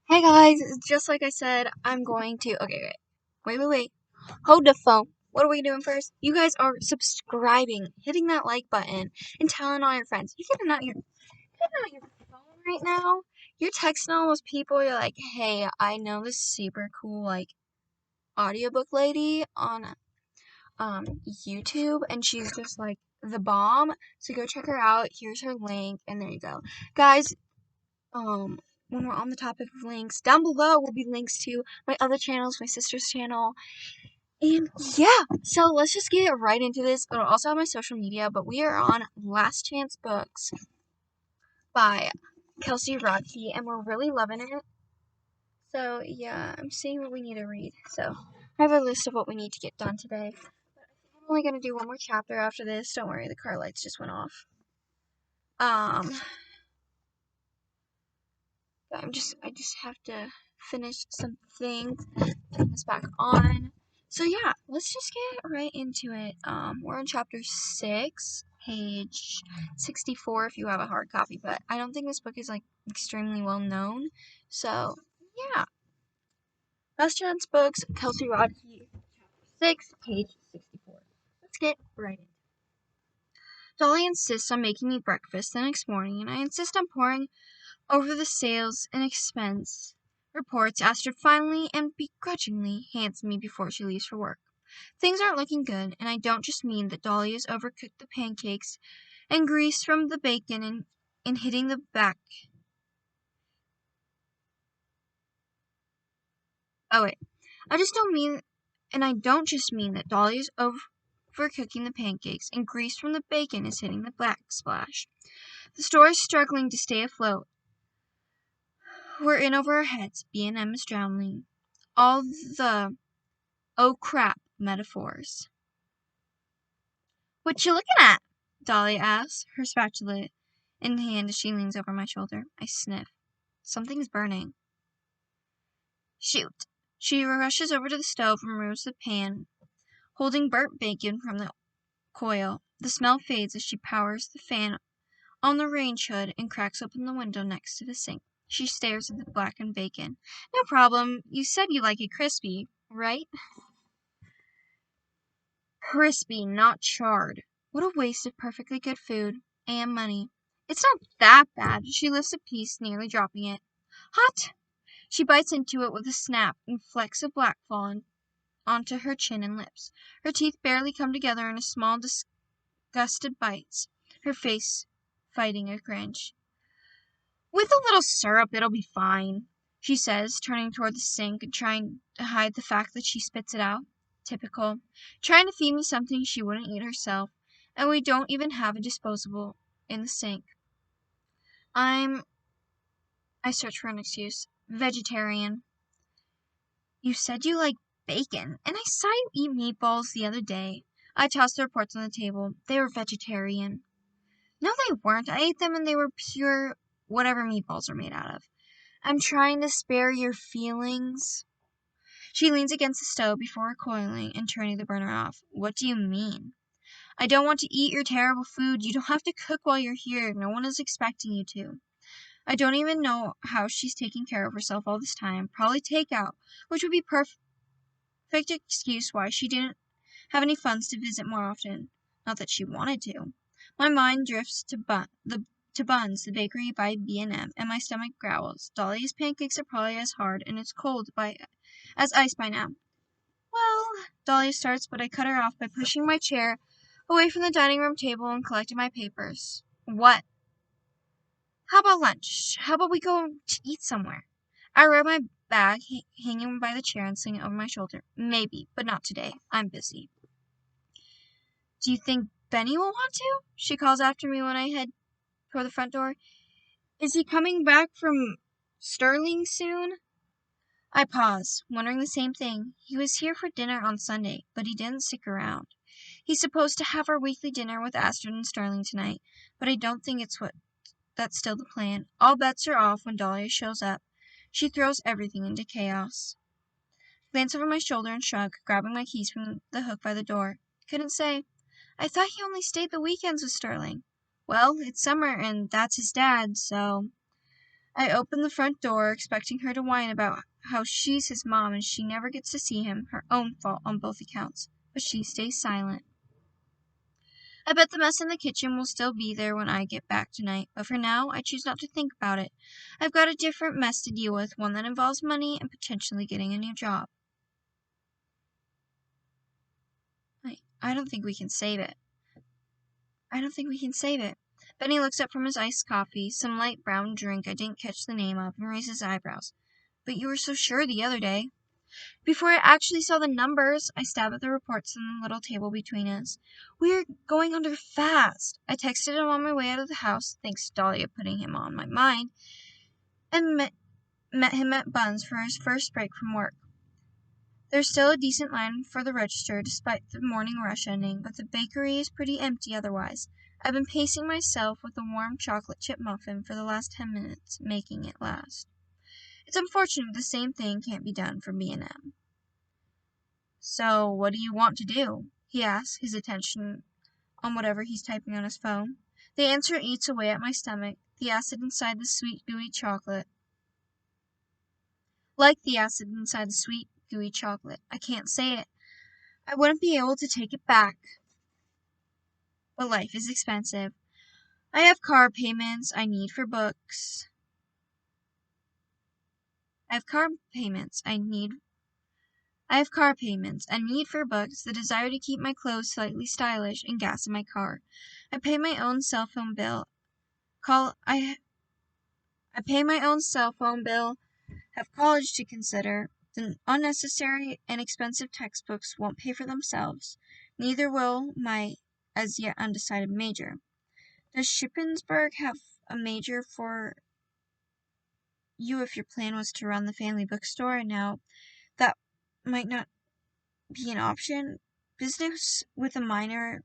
Hey guys, just like I said, I'm going to. Okay, wait. Hold the phone. What are we doing first? You guys are subscribing, hitting that like button, and telling all your friends. You're getting out your phone right now. You're texting all those people. You're like, hey, I know this super cool audiobook lady on YouTube, and she's just like the bomb. So go check her out. Here's her link, and there you go, guys. um when we're on the topic of links, down below will be links to my other channels, my sister's channel, and yeah, so let's just get right into this. It'll also have my social media, but we are on Last Chance Books by Kelsey Rodkey, and we're really loving it. So yeah, I'm seeing what we need to read. So I have a list of what we need to get done today, but I'm only gonna do one more chapter after this. Don't worry, the car lights just went off. um I just have to finish some things, turn this back on. So yeah, let's just get right into it. We're on chapter 6, page 64 if you have a hard copy, but I don't think this book is like extremely well known. So yeah. Last Chance Books, Kelsey Rodkey, chapter 6, page 64. Let's get right into it. Dolly insists on making me breakfast the next morning, and I insist on pouring over the sales and expense reports Astrid finally and begrudgingly hands me before she leaves for work. Things aren't looking good, and I don't just mean that Dolly has overcooked the pancakes and grease from the bacon and hitting the back. Oh wait, I don't just mean that Dolly is overcooking the pancakes and grease from the bacon is hitting the backsplash. The store is struggling to stay afloat. We're in over our heads. B&M is drowning. All the oh crap metaphors. "What you looking at?" Dolly asks, her spatula in hand as she leans over my shoulder. I sniff. Something's burning. Shoot. She rushes over to the stove and removes the pan, holding burnt bacon from the coil. The smell fades as she powers the fan on the range hood and cracks open the window next to the sink. She stares at the blackened bacon. "No problem. You said you like it crispy, right?" Crispy, not charred. What a waste of perfectly good food. And money. It's not that bad. She lifts a piece, nearly dropping it. Hot! She bites into it with a snap, and flecks of black fall onto her chin and lips. Her teeth barely come together in a small, disgusted bites, her face fighting a cringe. "With a little syrup, it'll be fine," she says, turning toward the sink and trying to hide the fact that she spits it out. Typical. Trying to feed me something she wouldn't eat herself, and we don't even have a disposable in the sink. I search for an excuse. Vegetarian. You said you like bacon, and I saw you eat meatballs the other day. I tossed the reports on the table. They were vegetarian. No, they weren't. I ate them and they were pure whatever meatballs are made out of. I'm trying to spare your feelings. She leans against the stove before recoiling and turning the burner off. What do you mean? I don't want to eat your terrible food. You don't have to cook while you're here. No one is expecting you to. I don't even know how she's taking care of herself all this time. Probably takeout, which would be perfect excuse why she didn't have any funds to visit more often. Not that she wanted to. My mind drifts to Buns, the bakery by B&M, and my stomach growls. Dolly's pancakes are probably as hard and as cold as ice by now. Well, Dolly starts, but I cut her off by pushing my chair away from the dining room table and collecting my papers. What? How about lunch? How about we go to eat somewhere? I grab my bag hanging by the chair and sling it over my shoulder. Maybe, but not today. I'm busy. Do you think Benny will want to? She calls after me when I head toward the front door. Is he coming back from Sterling soon? I pause, wondering the same thing. He was here for dinner on Sunday, but he didn't stick around. He's supposed to have our weekly dinner with Astrid and Sterling tonight, but I don't think that's still the plan. All bets are off when Dahlia shows up. She throws everything into chaos. Glance over my shoulder and shrug, grabbing my keys from the hook by the door. Couldn't say. I thought he only stayed the weekends with Sterling. Well, it's summer and that's his dad, so... I open the front door, expecting her to whine about how she's his mom and she never gets to see him, her own fault on both accounts. But she stays silent. I bet the mess in the kitchen will still be there when I get back tonight, but for now, I choose not to think about it. I've got a different mess to deal with, one that involves money and potentially getting a new job. I don't think we can save it. Benny looks up from his iced coffee, some light brown drink I didn't catch the name of, and raises eyebrows. But you were so sure the other day. Before I actually saw the numbers, I stab at the reports on the little table between us. We're going under fast. I texted him on my way out of the house, thanks to Dahlia putting him on my mind, and met him at Bun's for his first break from work. There's still a decent line for the register, despite the morning rush ending, but the bakery is pretty empty otherwise. I've been pacing myself with a warm chocolate chip muffin for the last 10 minutes, making it last. It's unfortunate the same thing can't be done for B&M. So, what do you want to do? He asks, his attention on whatever he's typing on his phone. The answer eats away at my stomach, the acid inside the sweet, gooey chocolate. Like the acid inside the sweet, gooey chocolate. I can't say it. I wouldn't be able to take it back. But life is expensive. I have car payments I need for books. I have car payments I need for books, the desire to keep my clothes slightly stylish, and gas in my car. I pay my own cell phone bill. I pay my own cell phone bill, have college to consider. The unnecessary and expensive textbooks won't pay for themselves. Neither will my as yet undecided major. Does Shippensburg have a major for you if your plan was to run the family bookstore? Now, that might not be an option. Business with a minor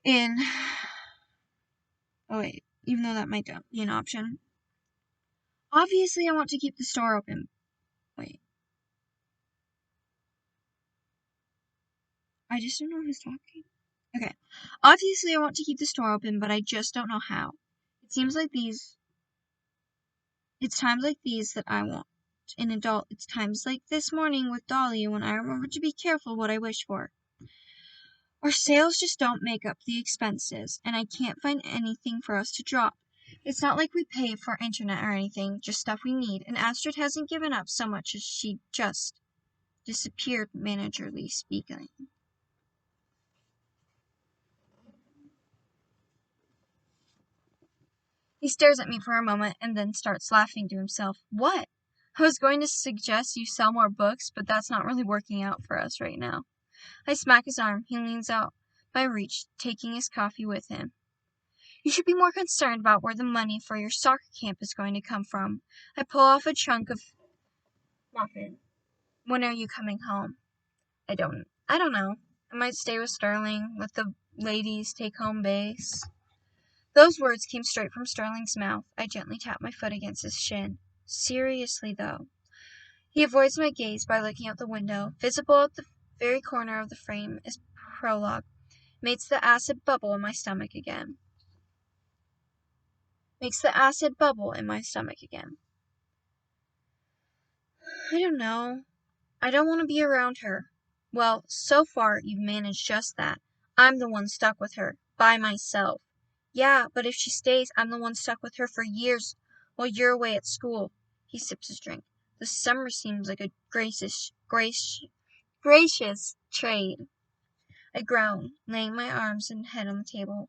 in... even though that might not be an option. Obviously, I want to keep the store open. I just don't know who's talking. Okay. Obviously, I want to keep the store open, but I just don't know how. It's times like these that I want an adult. It's times like this morning with Dolly when I remember to be careful what I wish for. Our sales just don't make up the expenses, and I can't find anything for us to drop. It's not like we pay for internet or anything, just stuff we need, and Astrid hasn't given up so much as she just disappeared, managerly speaking. He stares at me for a moment and then starts laughing to himself. What? I was going to suggest you sell more books, but that's not really working out for us right now. I smack his arm. He leans out my reach, taking his coffee with him. You should be more concerned about where the money for your soccer camp is going to come from. I pull off a chunk of muffin. When are you coming home? I don't know. I might stay with Sterling, let the ladies take home base. Those words came straight from Sterling's mouth. I gently tapped my foot against his shin. Seriously, though. He avoids my gaze by looking out the window. Visible at the very corner of the frame is prologue. Makes the acid bubble in my stomach again. I don't know. I don't want to be around her. Well, so far you've managed just that. I'm the one stuck with her. By myself. Yeah, but if she stays, I'm the one stuck with her for years while you're away at school. He sips his drink. The summer seems like a gracious trade. I groan, laying my arms and head on the table.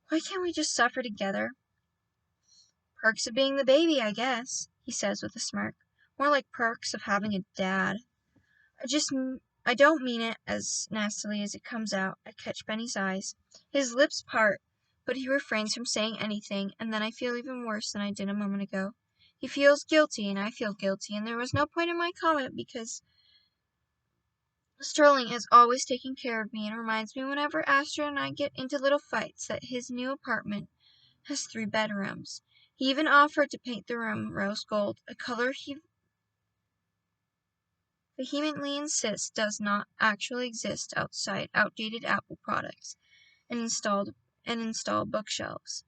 Why can't we just suffer together? Perks of being the baby, I guess, he says with a smirk. More like perks of having a dad. I don't mean it as nastily as it comes out. I catch Benny's eyes. His lips part, but he refrains from saying anything, and then I feel even worse than I did a moment ago. He feels guilty, and I feel guilty, and there was no point in my comment because Sterling is always taking care of me and reminds me whenever Astrid and I get into little fights that his new apartment has 3 bedrooms. He even offered to paint the room rose gold, a color he vehemently insists does not actually exist outside outdated Apple products, and install bookshelves.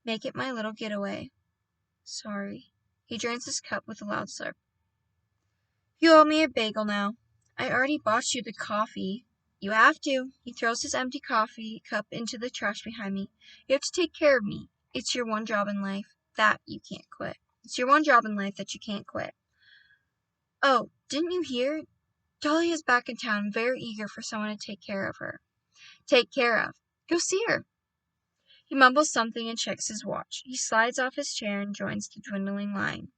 Make it my little getaway. Sorry. He drains his cup with a loud slurp. You owe me a bagel now. I already bought you the coffee. You have to. He throws his empty coffee cup into the trash behind me. You have to take care of me. It's your one job in life that you can't quit. It's your one job in life that you can't quit. Oh, didn't you hear? Dolly is back in town, very eager for someone to take care of her. Take care of. Go see her. He mumbles something and checks his watch. He slides off his chair and joins the dwindling line.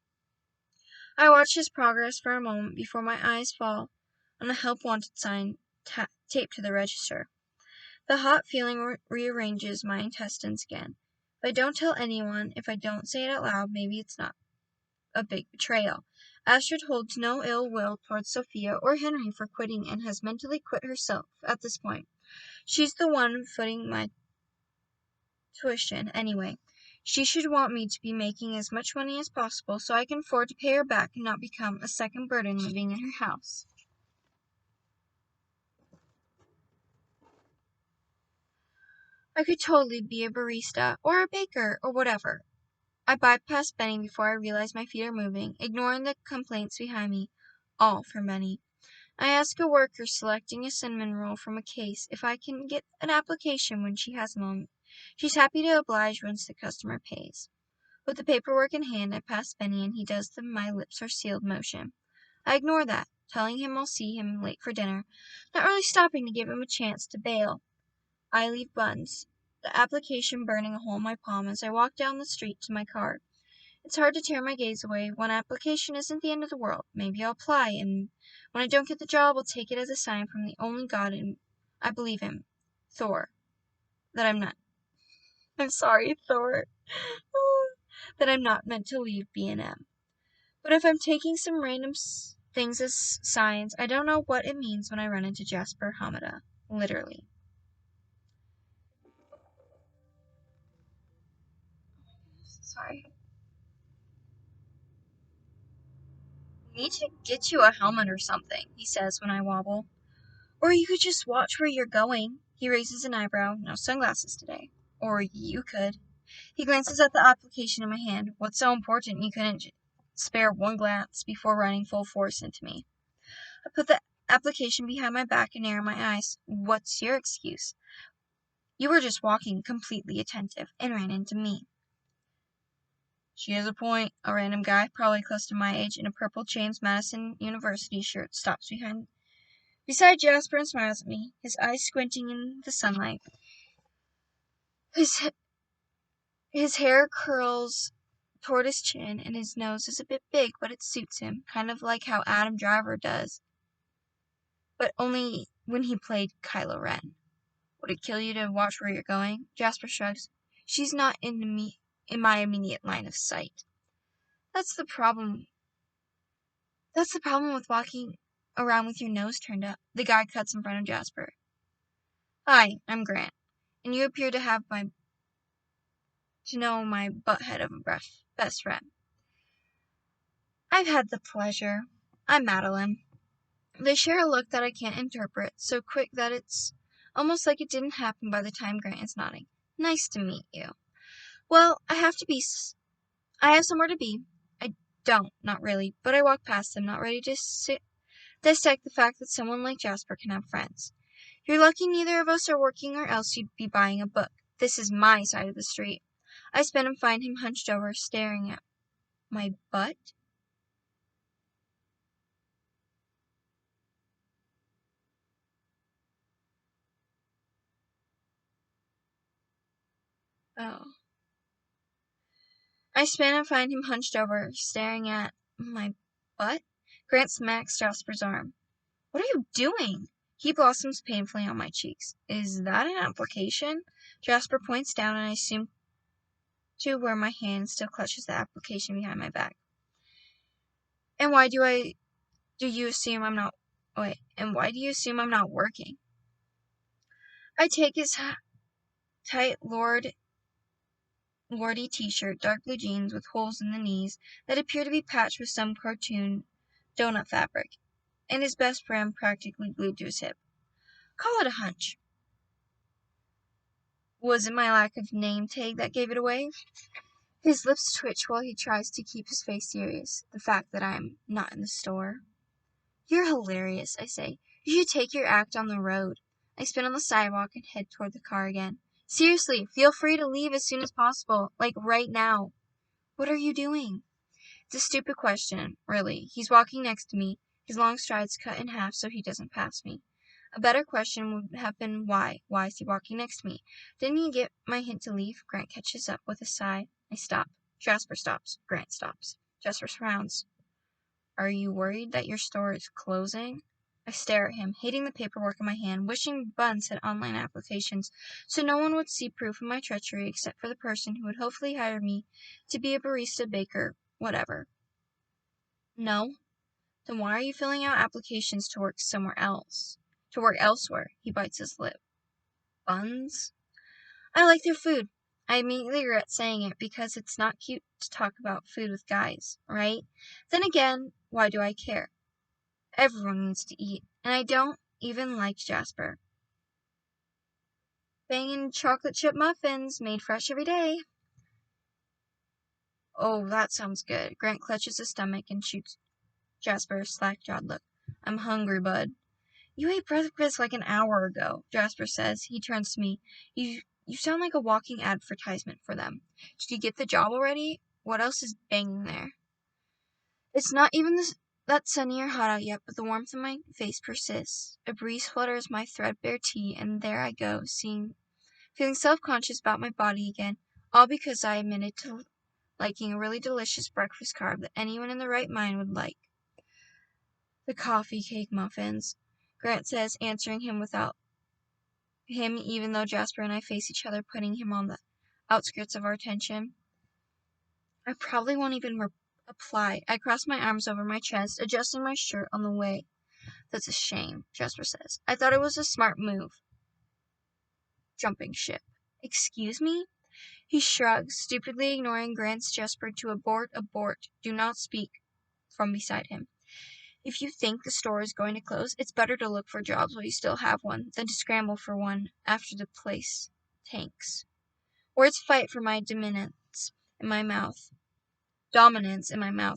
I watch his progress for a moment before my eyes fall on a help wanted sign taped to the register. The hot feeling rearranges my intestines again. If I don't tell anyone, if I don't say it out loud, maybe it's not a big betrayal. Astrid holds no ill will towards Sophia or Henry for quitting and has mentally quit herself at this point. She's the one footing my tuition anyway. She should want me to be making as much money as possible so I can afford to pay her back and not become a second burden living in her house. I could totally be a barista or a baker or whatever. I bypass Benny before I realize my feet are moving, ignoring the complaints behind me, all for money. I ask a worker selecting a cinnamon roll from a case if I can get an application when she has a moment. She's happy to oblige once the customer pays. With the paperwork in hand, I pass Benny and he does the my lips are sealed motion. I ignore that, telling him I'll see him late for dinner, not really stopping to give him a chance to bail. I leave Buns, the application burning a hole in my palm as I walk down the street to my car. It's hard to tear my gaze away. One application isn't the end of the world. Maybe I'll apply, and when I don't get the job, I'll take it as a sign from the only God I believe in, Thor, that I'm not. I'm sorry, Thor. That I'm not meant to leave B&M. But if I'm taking some random things as signs, I don't know what it means when I run into Jasper Hamada. Literally. Sorry. We need to get you a helmet or something, he says when I wobble. Or you could just watch where you're going. He raises an eyebrow. No sunglasses today. Or you could. He glances at the application in my hand. What's so important you couldn't spare one glance before running full force into me? I put the application behind my back and narrow my eyes. What's your excuse? You were just walking completely attentive and ran into me. She has a point. A random guy, probably close to my age, in a purple James Madison University shirt, stops beside Jasper and smiles at me, his eyes squinting in the sunlight. His hair curls toward his chin, and his nose is a bit big, but it suits him, kind of like how Adam Driver does, but only when he played Kylo Ren. Would it kill you to watch where you're going? Jasper shrugs. She's not in my immediate line of sight. That's the problem. That's the problem with walking around with your nose turned up. The guy cuts in front of Jasper. Hi, I'm Grant, and you appear to know my butthead of a best friend. I've had the pleasure. I'm Madeline. They share a look that I can't interpret, so quick that it's almost like it didn't happen by the time Grant is nodding. Nice to meet you. Well, I have somewhere to be. I don't, not really, but I walk past them, not ready to dissect the fact that someone like Jasper can have friends. You're lucky neither of us are working or else you'd be buying a book. This is my side of the street. I spin and find him hunched over, staring at my butt. Oh. I spin and find him hunched over, staring at my butt. Grant smacks Jasper's arm. What are you doing? He blossoms painfully on my cheeks. Is that an application? Jasper points down and I assume to where my hand still clutches the application behind my back. And why do you assume I'm not working? I take his tight lordy t-shirt, dark blue jeans with holes in the knees that appear to be patched with some cartoon donut fabric, and his best friend practically glued to his hip. Call it a hunch. Was it my lack of name tag that gave it away? His lips twitch while he tries to keep his face serious. The fact that I'm not in the store. You're hilarious, I say. You should take your act on the road. I spin on the sidewalk and head toward the car again. Seriously, feel free to leave as soon as possible. Like, right now. What are you doing? It's a stupid question, really. He's walking next to me, his long strides cut in half so he doesn't pass me. A better question would have been why. Why is he walking next to me? Didn't he get my hint to leave? Grant catches up with a sigh. I stop. Jasper stops. Grant stops. Jasper frowns. Are you worried that your store is closing? I stare at him, hating the paperwork in my hand, wishing Buns had online applications, so no one would see proof of my treachery except for the person who would hopefully hire me to be a barista, baker, whatever. No? Then why are you filling out applications to work somewhere else? To work elsewhere? He bites his lip. Buns? I like their food. I immediately regret saying it because it's not cute to talk about food with guys, right? Then again, why do I care? Everyone needs to eat, and I don't even like Jasper. Bangin' chocolate chip muffins, made fresh every day. Oh, that sounds good. Grant clutches his stomach and shoots Jasper a slack-jawed look. I'm hungry, bud. You ate breakfast like an hour ago, Jasper says. He turns to me. You sound like a walking advertisement for them. Did you get the job already? What else is banging there? It's not even that sunny or hot out yet, but the warmth in my face persists. A breeze flutters my threadbare tee, and there I go, feeling self-conscious about my body again, all because I admitted to liking a really delicious breakfast carb that anyone in their right mind would like. The coffee cake muffins, Grant says, answering him without him, even though Jasper and I face each other, putting him on the outskirts of our attention. I probably won't even reply. I cross my arms over my chest, adjusting my shirt on the way. That's a shame, Jasper says. I thought it was a smart move. Jumping ship. Excuse me? He shrugs, stupidly ignoring Grant's gesture to abort, do not speak, from beside him. If you think the store is going to close, it's better to look for jobs while you still have one than to scramble for one after the place tanks. Words fight for my dominance in my mouth,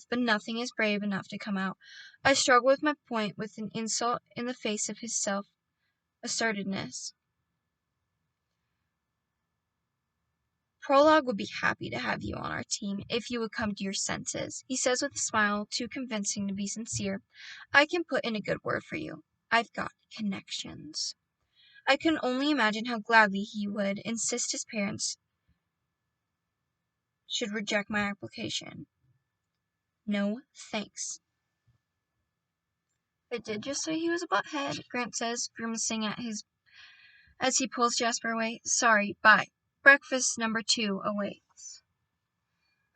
but nothing is brave enough to come out. I struggle with my point with an insult in the face of his self-assertiveness. Prologue would be happy to have you on our team if you would come to your senses, he says with a smile too convincing to be sincere. I can put in a good word for you. I've got connections. I can only imagine how gladly he would insist his parents should reject my application. No, thanks. I did just say he was a butthead, Grant says, grimacing as he pulls Jasper away. Sorry, bye. Breakfast number 2 awaits.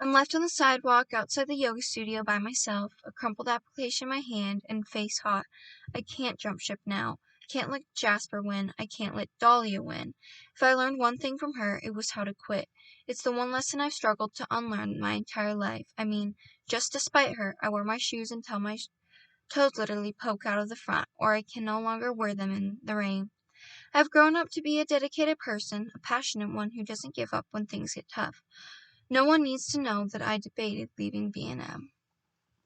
I'm left on the sidewalk outside the yoga studio by myself, a crumpled application in my hand and face hot. I can't jump ship now. I can't let Jasper win. I can't let Dahlia win. If I learned one thing from her, it was how to quit. It's the one lesson I've struggled to unlearn my entire life. I mean, just to spite her, I wear my shoes until my toes literally poke out of the front, or I can no longer wear them in the rain. I've grown up to be a dedicated person, a passionate one who doesn't give up when things get tough. No one needs to know that I debated leaving B&M.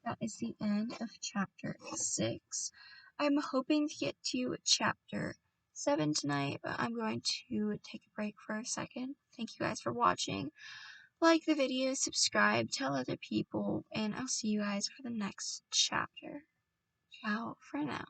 That is the end of chapter 6. I'm hoping to get to chapter 7 tonight, but I'm going to take a break for a second. Thank you guys for watching. Like the video, subscribe, tell other people, and I'll see you guys for the next chapter. Ciao for now.